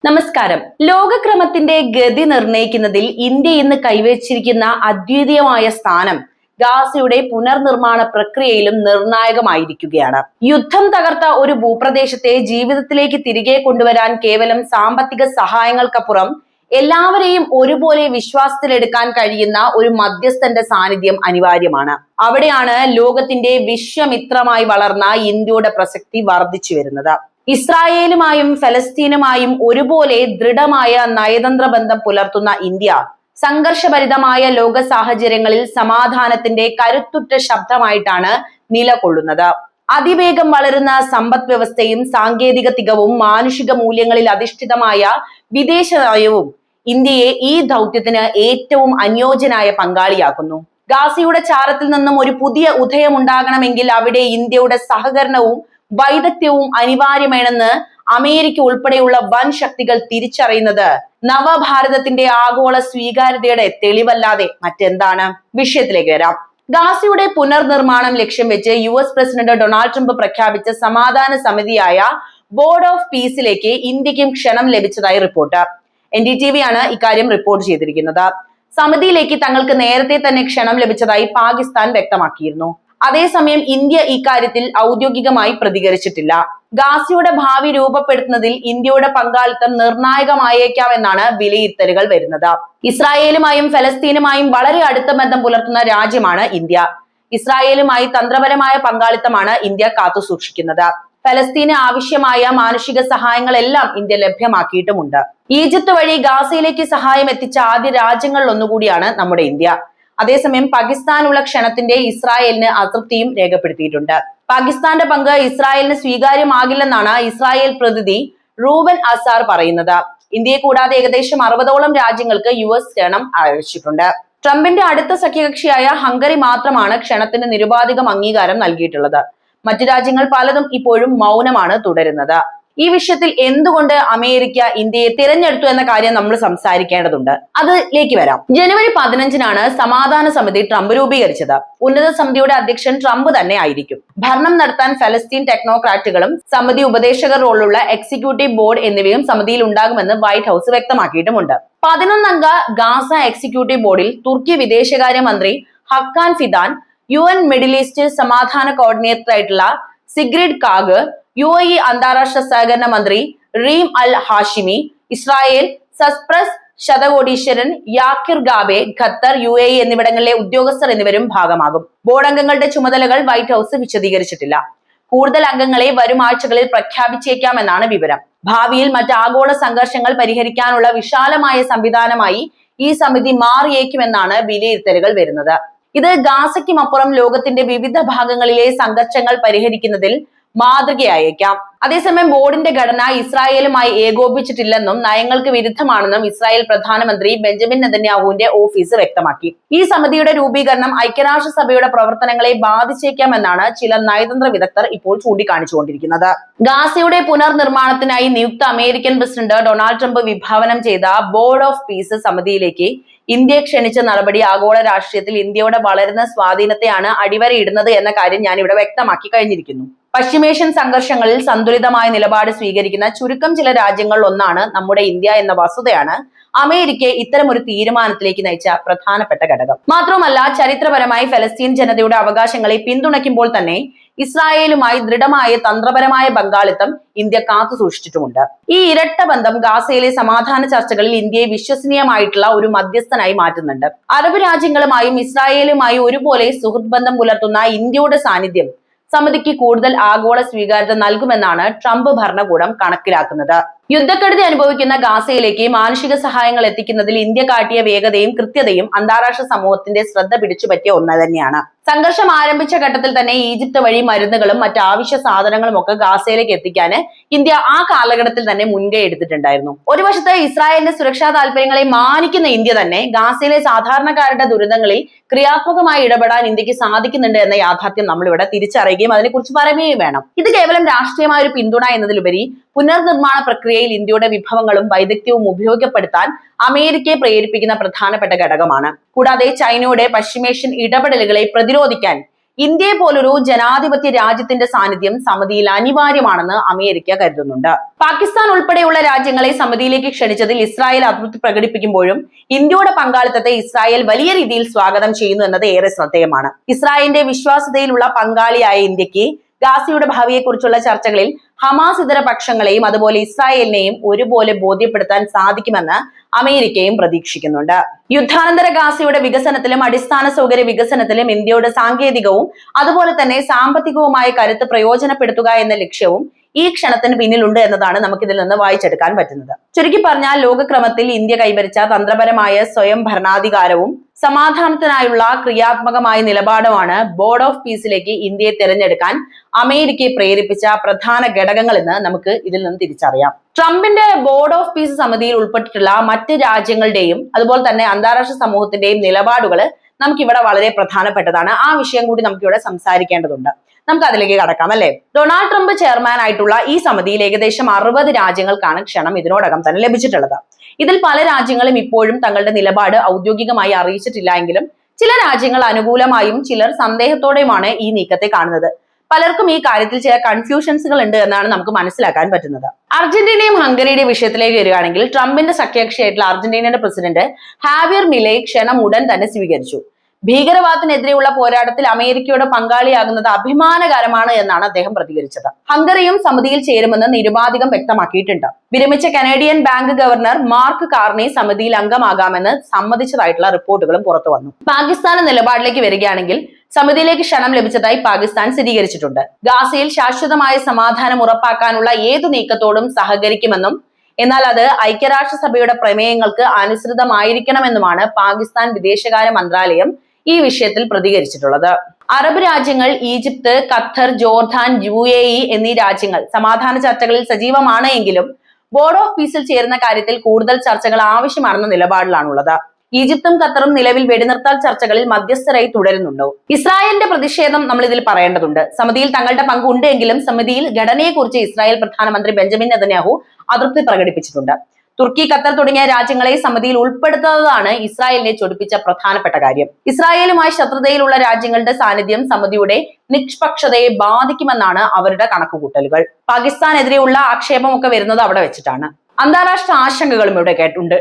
നമസ്കാരം. ലോകക്രമത്തിന്റെ ഗതി നിർണയിക്കുന്നതിൽ ഇന്ത്യ ഇന്ന് കൈവച്ചിരിക്കുന്ന അദ്വിതീയമായ സ്ഥാനം ഗാസയുടെ പുനർനിർമ്മാണ പ്രക്രിയയിലും നിർണായകമായിരിക്കുകയാണ്. യുദ്ധം തകർത്ത ഒരു ഭൂപ്രദേശത്തെ ജീവിതത്തിലേക്ക് തിരികെ കൊണ്ടുവരാൻ കേവലം സാമ്പത്തിക സഹായങ്ങൾക്കപ്പുറം എല്ലാവരെയും ഒരുപോലെ വിശ്വാസത്തിലെടുക്കാൻ കഴിയുന്ന ഒരു മധ്യസ്ഥന്റെ സാന്നിധ്യം അനിവാര്യമാണ്. അവിടെയാണ് ലോകത്തിന്റെ വിശ്വമിത്രമായി വളർന്ന ഇന്ത്യയുടെ പ്രസക്തി വർദ്ധിച്ചു വരുന്നത്. ഇസ്രായേലുമായും ഫലസ്തീനുമായും ഒരുപോലെ ദൃഢമായ നയതന്ത്ര ബന്ധം പുലർത്തുന്ന ഇന്ത്യ സംഘർഷഭരിതമായ ലോക സാഹചര്യങ്ങളിൽ സമാധാനത്തിന്റെ കരുത്തുറ്റ ശബ്ദമായിട്ടാണ് നിലകൊള്ളുന്നത്. അതിവേഗം വളരുന്ന സമ്പദ് വ്യവസ്ഥയും സാങ്കേതിക തികവും മാനുഷിക മൂല്യങ്ങളിൽ അധിഷ്ഠിതമായ വിദേശ നയവും ഇന്ത്യയെ ഈ ദൗത്യത്തിന് ഏറ്റവും അനുയോജ്യനായ പങ്കാളിയാക്കുന്നു. ഗാസയുടെ ചാരത്തിൽ നിന്നും ഒരു പുതിയ ഉദയം ഉണ്ടാകണമെങ്കിൽ അവിടെ ഇന്ത്യയുടെ സഹകരണവും വൈദഗ്ധ്യവും അനിവാര്യമാണെന്ന് അമേരിക്ക ഉൾപ്പെടെയുള്ള വൻ ശക്തികൾ തിരിച്ചറിയുന്നത് നവഭാരതത്തിന്റെ ആഗോള സ്വീകാര്യതയുടെ തെളിവല്ലാതെ മറ്റെന്താണ്? വിഷയത്തിലേക്ക് വരാം. ഗാസയുടെ പുനർനിർമ്മാണം ലക്ഷ്യം വെച്ച് US പ്രസിഡന്റ് ഡൊണാൾഡ് ട്രംപ് പ്രഖ്യാപിച്ച സമാധാന സമിതിയായ ബോർഡ് ഓഫ് പീസിലേക്ക് ഇന്ത്യക്കും ക്ഷണം ലഭിച്ചതായി റിപ്പോർട്ട്. NDTV ആണ് ഇക്കാര്യം റിപ്പോർട്ട് ചെയ്തിരിക്കുന്നത്. സമിതിയിലേക്ക് തങ്ങൾക്ക് നേരത്തെ തന്നെ ക്ഷണം ലഭിച്ചതായി പാകിസ്ഥാൻ വ്യക്തമാക്കിയിരുന്നു. അതേസമയം ഇന്ത്യ ഇക്കാര്യത്തിൽ ഔദ്യോഗികമായി പ്രതികരിച്ചിട്ടില്ല. ഗാസയുടെ ഭാവി രൂപപ്പെടുത്തുന്നതിൽ ഇന്ത്യയുടെ പങ്കാളിത്തം നിർണായകമായേക്കാമെന്നാണ് വിലയിരുത്തലുകൾ വരുന്നത്. ഇസ്രായേലുമായും ഫലസ്തീനുമായും വളരെ അടുത്ത ബന്ധം പുലർത്തുന്ന രാജ്യമാണ് ഇന്ത്യ. ഇസ്രായേലുമായി തന്ത്രപരമായ പങ്കാളിത്തമാണ് ഇന്ത്യ കാത്തുസൂക്ഷിക്കുന്നത്. ഫലസ്തീന് ആവശ്യമായ മാനുഷിക സഹായങ്ങളെല്ലാം ഇന്ത്യ ലഭ്യമാക്കിയിട്ടുമുണ്ട്. ഈജിപ്ത് വഴി ഗാസയിലേക്ക് സഹായം എത്തിച്ച ആദ്യ രാജ്യങ്ങളിൽ ഒന്നുകൂടിയാണ് നമ്മുടെ ഇന്ത്യ. അതേസമയം പാകിസ്ഥാനുള്ള ക്ഷണത്തിന്റെ ഇസ്രായേലിന് അതൃപ്തിയും രേഖപ്പെടുത്തിയിട്ടുണ്ട്. പാകിസ്ഥാന്റെ പങ്ക് ഇസ്രായേലിന് സ്വീകാര്യമാകില്ലെന്നാണ് ഇസ്രായേൽ പ്രതിനിധി റൂബൻ അസാർ പറയുന്നത്. ഇന്ത്യയെ കൂടാതെ ഏകദേശം 60ഓളം രാജ്യങ്ങൾക്ക് US ക്ഷണം അയച്ചിട്ടുണ്ട്. ട്രംപിന്റെ അടുത്ത സഖ്യകക്ഷിയായ ഹംഗറി മാത്രമാണ് ക്ഷണത്തിന് നിരുപാധികം അംഗീകാരം നൽകിയിട്ടുള്ളത്. മറ്റു രാജ്യങ്ങൾ പലതും ഇപ്പോഴും മൗനമാണ് തുടരുന്നത്. ഈ വിഷയത്തിൽ എന്തുകൊണ്ട് അമേരിക്ക ഇന്ത്യയെ തിരഞ്ഞെടുത്തു എന്ന കാര്യം നമ്മൾ സംസാരിക്കേണ്ടതുണ്ട്. അതിലേക്ക് വരാം. ജനുവരി 15-നാണ് സമാധാന സമിതി ട്രംപ് രൂപീകരിച്ചത്. ഉന്നത സമിതിയുടെ അധ്യക്ഷൻ ട്രംപ് തന്നെ ആയിരിക്കും. ഭരണം നടത്താൻ ഫലസ്തീൻ ടെക്നോക്രാറ്റുകളും സമിതി ഉപദേശകർ റോളുള്ള എക്സിക്യൂട്ടീവ് ബോർഡ് എന്നിവയും സമിതിയിൽ ഉണ്ടാകുമെന്ന് വൈറ്റ് ഹൗസ് വ്യക്തമാക്കിയിട്ടുമുണ്ട്. 11-അംഗ ഗാസ എക്സിക്യൂട്ടീവ് ബോർഡിൽ തുർക്കി വിദേശകാര്യമന്ത്രി ഹക്കാൻ ഫിദാൻ, UN മിഡിൽ ഈസ്റ്റ് സമാധാന കോർഡിനേറ്റർ ആയിട്ടുള്ള സിഗ്രിഡ് കാഗ്, UAE അന്താരാഷ്ട്ര സഹകരണ മന്ത്രി റീം അൽ ഹാഷിമി, ഇസ്രായേൽ സസ്പ്രസ് ശതകോടീശ്വരൻ യാക്കിർ ഗാബെ, ഖത്തർ, UAE എന്നിവിടങ്ങളിലെ ഉദ്യോഗസ്ഥർ എന്നിവരും ഭാഗമാകും. ബോർഡ് അംഗങ്ങളുടെ ചുമതലകൾ വൈറ്റ് ഹൗസ് വിശദീകരിച്ചിട്ടില്ല. കൂടുതൽ അംഗങ്ങളെ വരും ആഴ്ചകളിൽ പ്രഖ്യാപിച്ചേക്കാമെന്നാണ് വിവരം. ഭാവിയിൽ മറ്റ് ആഗോള സംഘർഷങ്ങൾ പരിഹരിക്കാനുള്ള വിശാലമായ സംവിധാനമായി ഈ സമിതി മാറിയേക്കുമെന്നാണ് വിലയിരുത്തലുകൾ വരുന്നത്. ഇത് ഗാസയ്ക്കുമപ്പുറം ലോകത്തിന്റെ വിവിധ ഭാഗങ്ങളിലെ സംഘർഷങ്ങൾ പരിഹരിക്കുന്നതിൽ മാതൃകയായേക്കാം. അതേസമയം ബോർഡിന്റെ ഘടന ഇസ്രായേലുമായി ഏകോപിച്ചിട്ടില്ലെന്നും നയങ്ങൾക്ക് വിരുദ്ധമാണെന്നും ഇസ്രായേൽ പ്രധാനമന്ത്രി ബെഞ്ചമിൻ നെതന്യാഹുവിന്റെ ഓഫീസ് വ്യക്തമാക്കി. ഈ സമിതിയുടെ രൂപീകരണം ഐക്യരാഷ്ട്രസഭയുടെ പ്രവർത്തനങ്ങളെ ബാധിച്ചേക്കാമെന്നാണ് ചില നയതന്ത്ര വിദഗ്ധർ ഇപ്പോൾ ചൂണ്ടിക്കാണിച്ചുകൊണ്ടിരിക്കുന്നത്. ഗാസയുടെ പുനർനിർമ്മാണത്തിനായി നിയുക്ത അമേരിക്കൻ പ്രസിഡന്റ് ഡൊണാൾഡ് ട്രംപ് വിഭാവനം ചെയ്ത ബോർഡ് ഓഫ് പീസ് സമിതിയിലേക്ക് ഇന്ത്യയെ ക്ഷണിച്ച നടപടി ആഗോള രാഷ്ട്രീയത്തിൽ ഇന്ത്യയുടെ വളരുന്ന സ്വാധീനത്തെയാണ് അടിവരയിടുന്നത് എന്ന കാര്യം ഞാൻ ഇവിടെ വ്യക്തമാക്കി കഴിഞ്ഞിരിക്കുന്നു. പശ്ചിമേഷ്യൻ സംഘർഷങ്ങളിൽ സന്തുലിതമായ നിലപാട് സ്വീകരിക്കുന്ന ചുരുക്കം ചില രാജ്യങ്ങളിൽ ഒന്നാണ് നമ്മുടെ ഇന്ത്യ എന്ന വസ്തുതയാണ് അമേരിക്കയെ ഇത്തരമൊരു തീരുമാനത്തിലേക്ക് നയിച്ച പ്രധാനപ്പെട്ട ഘടകം. മാത്രവുമല്ല, ചരിത്രപരമായി ഫലസ്തീൻ ജനതയുടെ അവകാശങ്ങളെ പിന്തുണയ്ക്കുമ്പോൾ തന്നെ ഇസ്രായേലുമായി ദൃഢമായ തന്ത്രപരമായ പങ്കാളിത്തം ഇന്ത്യ കാത്തുസൂക്ഷിച്ചിട്ടുമുണ്ട്. ഈ ഇരട്ട ബന്ധം ഗാസയിലെ സമാധാന ചർച്ചകളിൽ ഇന്ത്യയെ വിശ്വസനീയമായിട്ടുള്ള ഒരു മധ്യസ്ഥനായി മാറ്റുന്നുണ്ട്. അറബ് രാജ്യങ്ങളുമായും ഇസ്രായേലുമായും ഒരുപോലെ സുഹൃത്ത് ബന്ധം പുലർത്തുന്ന ഇന്ത്യയുടെ സാന്നിധ്യം സമിതിക്ക് കൂടുതൽ ആഗോള സ്വീകാര്യത നൽകുമെന്നാണ് ട്രംപ് ഭരണകൂടം കണക്കിലാക്കുന്നത്. യുദ്ധക്കെടുതി അനുഭവിക്കുന്ന ഗാസയിലേക്ക് മാനുഷിക സഹായങ്ങൾ എത്തിക്കുന്നതിൽ ഇന്ത്യ കാട്ടിയ വേഗതയും കൃത്യതയും അന്താരാഷ്ട്ര സമൂഹത്തിന്റെ ശ്രദ്ധ പിടിച്ചുപറ്റിയ ഒന്ന് തന്നെയാണ്. സംഘർഷം ആരംഭിച്ച ഘട്ടത്തിൽ തന്നെ ഈജിപ്ത് വഴി മരുന്നുകളും മറ്റ് ആവശ്യ സാധനങ്ങളും ഒക്കെ ഗാസയിലേക്ക് എത്തിക്കാൻ ഇന്ത്യ ആ കാലഘട്ടത്തിൽ തന്നെ മുൻകൈ എടുത്തിട്ടുണ്ടായിരുന്നു. ഒരു വശത്ത് ഇസ്രായേലിന്റെ സുരക്ഷാ താല്പര്യങ്ങളെ മാനിക്കുന്ന ഇന്ത്യ തന്നെ ഗാസയിലെ സാധാരണക്കാരുടെ ദുരിതങ്ങളിൽ ക്രിയാത്മകമായി ഇടപെടാൻ ഇന്ത്യക്ക് സാധിക്കുന്നുണ്ട് എന്ന യാഥാർത്ഥ്യം നമ്മളിവിടെ തിരിച്ചറിയുകയും അതിനെക്കുറിച്ച് പറയുകയും വേണം. ഇത് കേവലം രാഷ്ട്രീയമായ ഒരു പിന്തുണ എന്നതിലുപരി പുനർനിർമ്മാണ പ്രക്രിയയിൽ ഇന്ത്യയുടെ വിഭവങ്ങളും വൈദഗ്ധ്യവും ഉപയോഗപ്പെടുത്താൻ അമേരിക്കയെ പ്രേരിപ്പിക്കുന്ന പ്രധാനപ്പെട്ട ഘടകമാണ്. കൂടാതെ ചൈനയുടെ പശ്ചിമേഷ്യൻ ഇടപെടലുകളെ പ്രതിരോധിക്കാൻ ഇന്ത്യയെ പോലൊരു ജനാധിപത്യ രാജ്യത്തിന്റെ സാന്നിധ്യം സമിതിയിൽ അനിവാര്യമാണെന്ന് അമേരിക്ക കരുതുന്നുണ്ട്. പാകിസ്ഥാൻ ഉൾപ്പെടെയുള്ള രാജ്യങ്ങളെ സമിതിയിലേക്ക് ക്ഷണിച്ചതിൽ ഇസ്രായേൽ അതൃപ്തി പ്രകടിപ്പിക്കുമ്പോഴും ഇന്ത്യയുടെ പങ്കാളിത്തത്തെ ഇസ്രായേൽ വലിയ രീതിയിൽ സ്വാഗതം ചെയ്യുന്നു എന്നത് ഏറെ ശ്രദ്ധേയമാണ്. ഇസ്രായേലിന്റെ വിശ്വാസ്യതയിലുള്ള പങ്കാളിയായ ഇന്ത്യക്ക് ഗാസയുടെ ഭാവിയെക്കുറിച്ചുള്ള ചർച്ചകളിൽ ഹമാസ് ഇതര പക്ഷങ്ങളെയും അതുപോലെ ഇസ്രായേലിനെയും ഒരുപോലെ ബോധ്യപ്പെടുത്താൻ സാധിക്കുമെന്ന് അമേരിക്കയും പ്രതീക്ഷിക്കുന്നുണ്ട്. യുദ്ധാനന്തര ഗാസയുടെ വികസനത്തിലും അടിസ്ഥാന സൗകര്യ വികസനത്തിലും ഇന്ത്യയുടെ സാങ്കേതികവും അതുപോലെ തന്നെ സാമ്പത്തികവുമായ കരുത്ത് പ്രയോജനപ്പെടുത്തുക എന്ന ലക്ഷ്യവും ഈ ക്ഷണത്തിന് പിന്നിലുണ്ട് എന്നതാണ് നമുക്കിതിൽ നിന്ന് വായിച്ചെടുക്കാൻ പറ്റുന്നത്. ചുരുക്കി പറഞ്ഞാൽ ലോകക്രമത്തിൽ ഇന്ത്യ കൈവരിച്ച തന്ത്രപരമായ സ്വയം ഭരണാധികാരവും സമാധാനത്തിനായുള്ള ക്രിയാത്മകമായ നിലപാടുമാണ് ബോർഡ് ഓഫ് പീസിലേക്ക് ഇന്ത്യയെ തിരഞ്ഞെടുക്കാൻ അമേരിക്കയെ പ്രേരിപ്പിച്ച പ്രധാന ഘടകങ്ങൾ എന്ന് നമുക്ക് ഇതിൽ നിന്ന് തിരിച്ചറിയാം. ട്രംപിന്റെ ബോർഡ് ഓഫ് പീസ് സമിതിയിൽ ഉൾപ്പെട്ടിട്ടുള്ള മറ്റ് രാജ്യങ്ങളുടെയും അതുപോലെ തന്നെ അന്താരാഷ്ട്ര സമൂഹത്തിന്റെയും നിലപാടുകൾ നമുക്കിവിടെ വളരെ പ്രധാനപ്പെട്ടതാണ്. ആ വിഷയം കൂടി നമുക്കിവിടെ സംസാരിക്കേണ്ടതുണ്ട്. നമുക്ക് അതിലേക്ക് കടക്കാം അല്ലെ. ഡൊണാൾഡ് ട്രംപ് ചെയർമാൻ ആയിട്ടുള്ള ഈ സമിതിയിൽ ഏകദേശം 60 രാജ്യങ്ങൾക്കാണ് ക്ഷണം ഇതിനോടകം തന്നെ ലഭിച്ചിട്ടുള്ളത്. ഇതിൽ പല രാജ്യങ്ങളും ഇപ്പോഴും തങ്ങളുടെ നിലപാട് ഔദ്യോഗികമായി അറിയിച്ചിട്ടില്ല എങ്കിലും ചില രാജ്യങ്ങൾ അനുകൂലമായും ചിലർ സന്ദേഹത്തോടെയുമാണ് ഈ നീക്കത്തെ കാണുന്നത്. പലർക്കും ഈ കാര്യത്തിൽ ചില കൺഫ്യൂഷൻസുകൾ ഉണ്ട് എന്നാണ് നമുക്ക് മനസ്സിലാക്കാൻ പറ്റുന്നത്. അർജന്റീനയും ഹംഗറിയുടെയും വിഷയത്തിലേക്ക് വരികയാണെങ്കിൽ ട്രംപിന്റെ സഖ്യകക്ഷിയായിട്ടുള്ള അർജന്റീനയുടെ പ്രസിഡന്റ് ഹാവിയർ മിലേയ് ക്ഷണം ഉടൻ തന്നെ സ്വീകരിച്ചു. ഭീകരവാദത്തിനെതിരെയുള്ള പോരാട്ടത്തിൽ അമേരിക്കയുടെ പങ്കാളിയാകുന്നത് അഭിമാനകരമാണ് എന്നാണ് അദ്ദേഹം പ്രതികരിച്ചത്. ഹംഗറിയും സമിതിയിൽ ചേരുമെന്ന് നിരുപാധികം വ്യക്തമാക്കിയിട്ടുണ്ട്. വിരമിച്ച Canadian bank governor mark Carney സമിതിയിൽ അംഗമാകാമെന്ന് സമ്മതിച്ചതായിട്ടുള്ള റിപ്പോർട്ടുകളും പുറത്തു വന്നു. പാകിസ്ഥാന്റെ നിലപാടിലേക്ക് വരികയാണെങ്കിൽ സമിതിയിലേക്ക് ക്ഷണം ലഭിച്ചതായി പാകിസ്ഥാൻ സ്ഥിരീകരിച്ചിട്ടുണ്ട്. ഗാസയിൽ ശാശ്വതമായ സമാധാനം ഉറപ്പാക്കാനുള്ള ഏതു നീക്കത്തോടും സഹകരിക്കുമെന്നും എന്നാൽ അത് ഐക്യരാഷ്ട്രസഭയുടെ പ്രമേയങ്ങൾക്ക് അനുസൃതമായിരിക്കണമെന്നുമാണ് പാകിസ്ഥാൻ വിദേശകാര്യ മന്ത്രാലയം ഈ വിഷയത്തിൽ പ്രതികരിച്ചിട്ടുള്ളത്. അറബ് രാജ്യങ്ങൾ ഈജിപ്ത്, ഖത്തർ, ജോർദാൻ, UAE എന്നീ രാജ്യങ്ങൾ സമാധാന ചർച്ചകളിൽ സജീവമാണ് എങ്കിലും ബോർഡ് ഓഫ് പീസിൽ ചേരുന്ന കാര്യത്തിൽ കൂടുതൽ ചർച്ചകൾ ആവശ്യമാണെന്ന നിലപാടിലാണുള്ളത്. ഈജിപ്തും ഖത്തറും നിലവിൽ വെടിനിർത്തൽ ചർച്ചകളിൽ മധ്യസ്ഥരായി തുടരുന്നുണ്ടോ? ഇസ്രായേലിന്റെ പ്രതിഷേധം നമ്മൾ ഇതിൽ പറയേണ്ടതുണ്ട്. സമിതിയിൽ തങ്ങളുടെ പങ്കുണ്ട് എങ്കിലും സമിതിയിൽ ഘടനയെക്കുറിച്ച് ഇസ്രായേൽ പ്രധാനമന്ത്രി ബെഞ്ചമിൻ നെതന്യാഹു അതൃപ്തി പ്രകടിപ്പിച്ചിട്ടുണ്ട്. തുർക്കി, ഖത്തർ തുടങ്ങിയ രാജ്യങ്ങളെ സമിതിയിൽ ഉൾപ്പെടുത്തുന്നതാണ് ഇസ്രായേലിനെ ചൊടിപ്പിച്ച പ്രധാനപ്പെട്ട കാര്യം. ഇസ്രായേലുമായി ശത്രുതയിലുള്ള രാജ്യങ്ങളുടെ സാന്നിധ്യം സമിതിയുടെ നിഷ്പക്ഷതയെ ബാധിക്കുമെന്നാണ് അവരുടെ കണക്കുകൂട്ടലുകൾ. പാകിസ്ഥാനെതിരെയുള്ള ആക്ഷേപമൊക്കെ വരുന്നത് അവിടെ വെച്ചിട്ടാണ്. അന്താരാഷ്ട്ര ആശങ്കകളും ഇവിടെ കേട്ടുണ്ട്.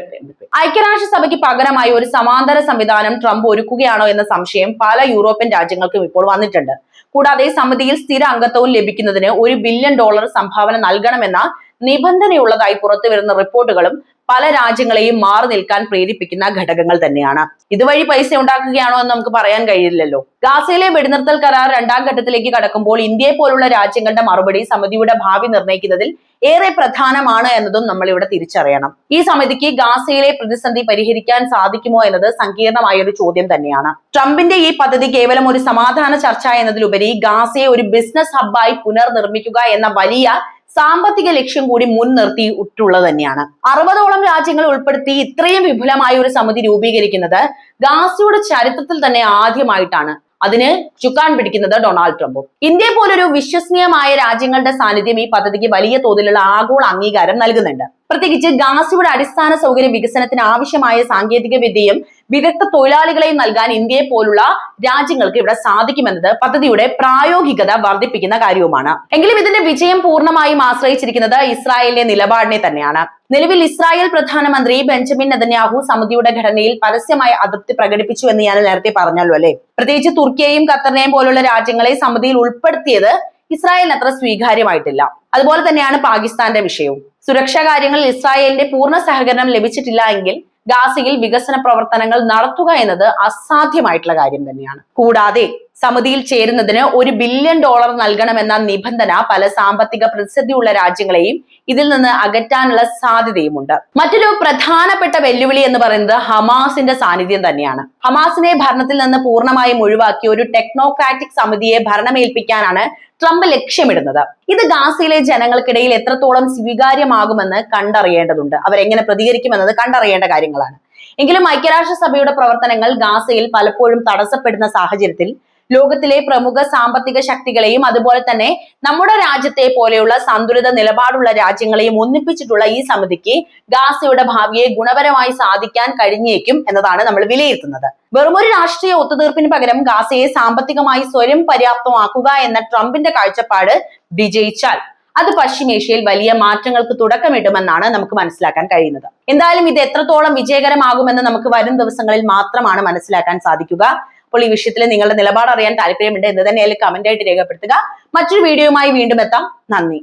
ഐക്യരാഷ്ട്രസഭയ്ക്ക് പകരമായി ഒരു സമാന്തര സംവിധാനം ട്രംപ് ഒരുക്കുകയാണോ എന്ന സംശയം പല യൂറോപ്യൻ രാജ്യങ്ങൾക്കും ഇപ്പോൾ വന്നിട്ടുണ്ട്. കൂടാതെ സമിതിയിൽ സ്ഥിര അംഗത്വവും ലഭിക്കുന്നതിന് $1 ബില്യൺ സംഭാവന നൽകണമെന്ന നിബന്ധനയുള്ളതായി പുറത്തു വരുന്ന റിപ്പോർട്ടുകളും പല രാജ്യങ്ങളെയും മാറി നിൽക്കാൻ പ്രേരിപ്പിക്കുന്ന ഘടകങ്ങൾ തന്നെയാണ്. ഇതുവഴി പൈസ ഉണ്ടാക്കുകയാണോ എന്ന് നമുക്ക് പറയാൻ കഴിയില്ലല്ലോ. ഗാസയിലെ വെടിനിർത്തൽ കരാർ 2ാം ഘട്ടത്തിലേക്ക് കടക്കുമ്പോൾ ഇന്ത്യയെ പോലുള്ള രാജ്യങ്ങളുടെ മറുപടി സമിതിയുടെ ഭാവി നിർണ്ണയിക്കുന്നതിൽ ഏറെ പ്രധാനമാണ് എന്നതും നമ്മൾ ഇവിടെ തിരിച്ചറിയണം. ഈ സമിതിക്ക് ഗാസയിലെ പ്രതിസന്ധി പരിഹരിക്കാൻ സാധിക്കുമോ എന്നത് സങ്കീർണമായ ഒരു ചോദ്യം തന്നെയാണ്. ട്രംപിന്റെ ഈ പദ്ധതി കേവലം ഒരു സമാധാന ചർച്ച എന്നതിലുപരി ഗാസയെ ഒരു ബിസിനസ് ഹബ്ബായി പുനർനിർമ്മിക്കുക എന്ന വലിയ സാമ്പത്തിക ലക്ഷ്യം കൂടി മുൻനിർത്തിയിട്ടുള്ളത് തന്നെയാണ്. 60ഓളം രാജ്യങ്ങൾ ഉൾപ്പെടുത്തി ഇത്രയും വിപുലമായ ഒരു സമിതി രൂപീകരിക്കുന്നത് ഗാസയുടെ ചരിത്രത്തിൽ തന്നെ ആദ്യമായിട്ടാണ്. അതിന് ചുക്കാൻ പിടിക്കുന്നത് ഡൊണാൾഡ് ട്രംപും. ഇന്ത്യയെ പോലൊരു വിശ്വസനീയമായ രാജ്യങ്ങളുടെ സാന്നിധ്യം ഈ പദ്ധതിക്ക് വലിയ തോതിലുള്ള ആഗോള അംഗീകാരം നൽകുന്നുണ്ട്. പ്രത്യേകിച്ച് ഗാസയുടെ അടിസ്ഥാന സൗകര്യ വികസനത്തിന് ആവശ്യമായ സാങ്കേതിക വിദ്യയും വിദഗ്ധ തൊഴിലാളികളെയും നൽകാൻ ഇന്ത്യയെ പോലുള്ള രാജ്യങ്ങൾക്ക് ഇവിടെ സാധിക്കുമെന്നത് പദ്ധതിയുടെ പ്രായോഗികത വർദ്ധിപ്പിക്കുന്ന കാര്യവുമാണ്. എങ്കിലും ഇതിന്റെ വിജയം പൂർണ്ണമായും ആശ്രയിച്ചിരിക്കുന്നത് ഇസ്രായേലിന്റെ നിലപാടിനെ തന്നെയാണ്. നിലവിൽ ഇസ്രായേൽ പ്രധാനമന്ത്രി ബെഞ്ചമിൻ നെതന്യാഹു സമിതിയുടെ ഘടനയിൽ പരസ്യമായ അതൃപ്തി പ്രകടിപ്പിച്ചു എന്ന് ഞാൻ നേരത്തെ പറഞ്ഞല്ലോ അല്ലെ. പ്രത്യേകിച്ച് തുർക്കിയെയും ഖത്തറിനെയും പോലുള്ള രാജ്യങ്ങളെ സമിതിയിൽ ഉൾപ്പെടുത്തിയത് ഇസ്രായേലിന് അത്ര സ്വീകാര്യമായിട്ടില്ല. അതുപോലെ തന്നെയാണ് പാകിസ്ഥാന്റെ വിഷയവും. സുരക്ഷാ കാര്യങ്ങളിൽ ഇസ്രായേലിന്റെ പൂർണ്ണ സഹകരണം ലഭിച്ചിട്ടില്ല എങ്കിൽ ഗാസയിൽ വികസന പ്രവർത്തനങ്ങൾ നടത്തുക എന്നത് അസാധ്യമായിട്ടുള്ള കാര്യം തന്നെയാണ്. കൂടാതെ സമിതിയിൽ ചേരുന്നതിന് $1 ബില്യൺ നൽകണമെന്ന നിബന്ധന പല സാമ്പത്തിക പ്രതിസന്ധിയുള്ള രാജ്യങ്ങളെയും ഇതിൽ നിന്ന് അകറ്റാനുള്ള സാധ്യതയുമുണ്ട്. മറ്റൊരു പ്രധാനപ്പെട്ട വെല്ലുവിളി എന്ന് പറയുന്നത് ഹമാസിന്റെ സാന്നിധ്യം തന്നെയാണ്. ഹമാസിനെ ഭരണത്തിൽ നിന്ന് പൂർണ്ണമായും ഒഴിവാക്കി ഒരു ടെക്നോക്രാറ്റിക് സമിതിയെ ഭരണമേൽപ്പിക്കാനാണ് ട്രംപ് ലക്ഷ്യമിടുന്നത്. ഇത് ഗാസയിലെ ജനങ്ങൾക്കിടയിൽ എത്രത്തോളം സ്വീകാര്യമാകുമെന്ന് കണ്ടറിയേണ്ടതുണ്ട്. അവരെങ്ങനെ പ്രതികരിക്കുമെന്നത് കണ്ടറിയേണ്ട കാര്യങ്ങളാണ്. എങ്കിലും ഐക്യരാഷ്ട്രസഭയുടെ പ്രവർത്തനങ്ങൾ ഗാസയിൽ പലപ്പോഴും തടസ്സപ്പെടുന്ന സാഹചര്യത്തിൽ ലോകത്തിലെ പ്രമുഖ സാമ്പത്തിക ശക്തികളെയും അതുപോലെ തന്നെ നമ്മുടെ രാജ്യത്തെ പോലെയുള്ള സന്തുലിത നിലപാടുള്ള രാജ്യങ്ങളെയും ഒന്നിപ്പിച്ചിട്ടുള്ള ഈ സമിതിക്ക് ഗാസയുടെ ഭാവിയെ ഗുണപരമായി സാധിക്കാൻ കഴിഞ്ഞേക്കും എന്നതാണ് നമ്മൾ വിലയിരുത്തുന്നത്. വെറുമൊരു രാഷ്ട്രീയ ഒത്തുതീർപ്പിന് പകരം ഗാസയെ സാമ്പത്തികമായി സ്വയം പര്യാപ്തമാക്കുക എന്ന ട്രംപിന്റെ കാഴ്ചപ്പാട് വിജയിച്ചാൽ അത് പശ്ചിമേഷ്യയിൽ വലിയ മാറ്റങ്ങൾക്ക് തുടക്കമിടുമെന്നാണ് നമുക്ക് മനസ്സിലാക്കാൻ കഴിയുന്നത്. എന്തായാലും ഇത് എത്രത്തോളം വിജയകരമാകുമെന്ന് നമുക്ക് വരും ദിവസങ്ങളിൽ മാത്രമാണ് മനസ്സിലാക്കാൻ സാധിക്കുക. അപ്പോൾ ഈ വിഷയത്തിൽ നിങ്ങളുടെ നിലപാട് അറിയാൻ താല്പര്യമുണ്ട് എന്ന് തന്നെയായാലും കമന്റ് ആയിട്ട് രേഖപ്പെടുത്തുക. മറ്റൊരു വീഡിയോയുമായി വീണ്ടും എത്താം. നന്ദി.